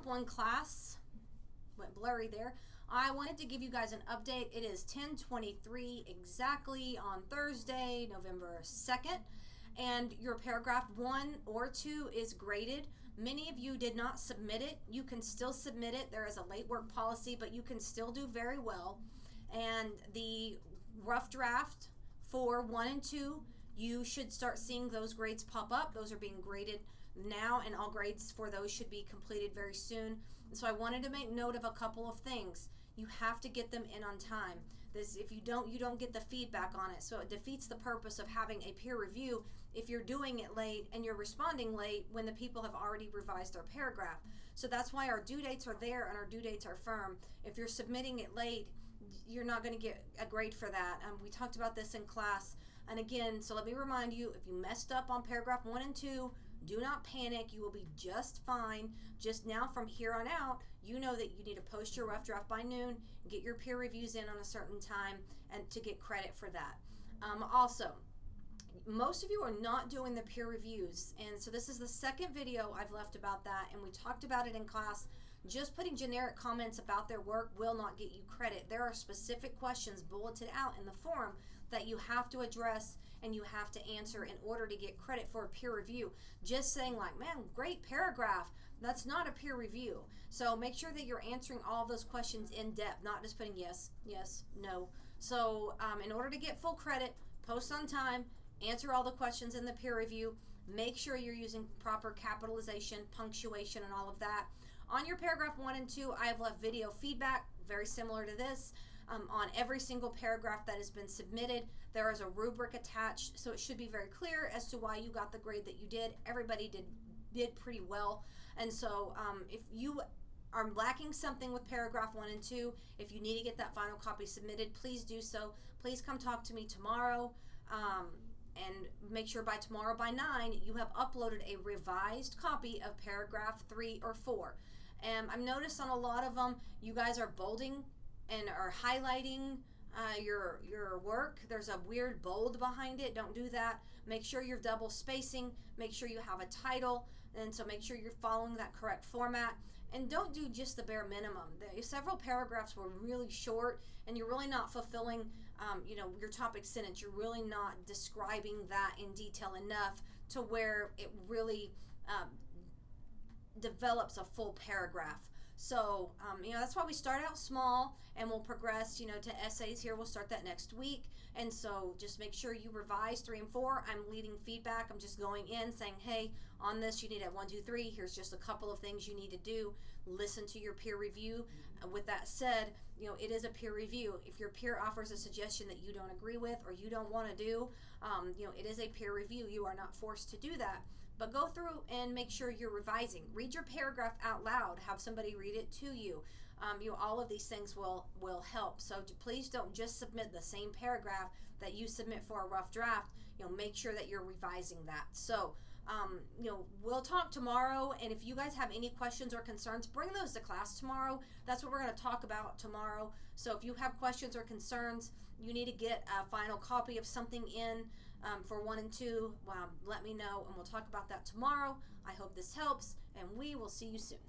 1 class. Went blurry there. I wanted to give you guys an update. It is 10:23 exactly on Thursday, November 2nd, and your paragraph 1 or 2 is graded. Many of you did not submit it. You can still submit it. There is a late work policy, but you can still do very well. And the rough draft for 1 and 2, you should start seeing those grades pop up. Those are being graded now, and all grades for those should be completed very soon. And so I wanted to make note of a couple of things. You have to get them in on time. This, if you don't get the feedback on it. So it defeats the purpose of having a peer review if you're doing it late and you're responding late when the people have already revised their paragraph. So that's why our due dates are there and our due dates are firm. If you're submitting it late, you're not going to get a grade for that. We talked about this in class. And again, so let me remind you, if you messed up on paragraph 1 and 2, do not panic. You will be just fine. Just now from here on out, you know that you need to post your rough draft by noon, get your peer reviews in on a certain time, and to get credit for that. Also, most of you are not doing the peer reviews, and so this is the second video I've left about that, and we talked about it in class. Just putting generic comments about their work will not get you credit. There are specific questions bulleted out in the form that you have to address and you have to answer in order to get credit for a peer review. Just saying like, man, great paragraph, that's not a peer review. So make sure that you're answering all of those questions in depth, not just putting yes, yes, no. So in order to get full credit, post on time, answer all the questions in the peer review, make sure you're using proper capitalization, punctuation, and all of that. On your paragraph 1 and 2, I have left video feedback, very similar to this. On every single paragraph that has been submitted, there is a rubric attached, so it should be very clear as to why you got the grade that you did. Everybody did pretty well. And so if you are lacking something with paragraph 1 and 2, if you need to get that final copy submitted, please do so. Please come talk to me tomorrow. And make sure by tomorrow by 9 you have uploaded a revised copy of paragraph 3 or 4. And I've noticed on a lot of them, you guys are bolding and are highlighting your work. There's a weird bold behind it. Don't do that. Make sure you're double spacing. Make sure you have a title. And so make sure you're following that correct format. And don't do just the bare minimum. Several paragraphs were really short, and you're really not fulfilling your topic sentence. You're really not describing that in detail enough to where it really develops a full paragraph. So, that's why we start out small and we'll progress, to essays here. We'll start that next week. And so just make sure you revise 3 and 4. I'm leading feedback. I'm just going in saying, hey, on this, you need a 1, 2, 3. Here's just a couple of things you need to do. Listen to your peer review. With that said, it is a peer review. If your peer offers a suggestion that you don't agree with or you don't want to do, it is a peer review. You are not forced to do that. But go through and make sure you're revising. Read your paragraph out loud. Have somebody read it to you. All of these things will help. So please don't just submit the same paragraph that you submit for a rough draft. Make sure that you're revising that. So we'll talk tomorrow, and if you guys have any questions or concerns, bring those to class tomorrow. That's what we're going to talk about tomorrow. So if you have questions or concerns, you need to get a final copy of something in for 1 and 2, let me know, and we'll talk about that tomorrow. I hope this helps, and we will see you soon.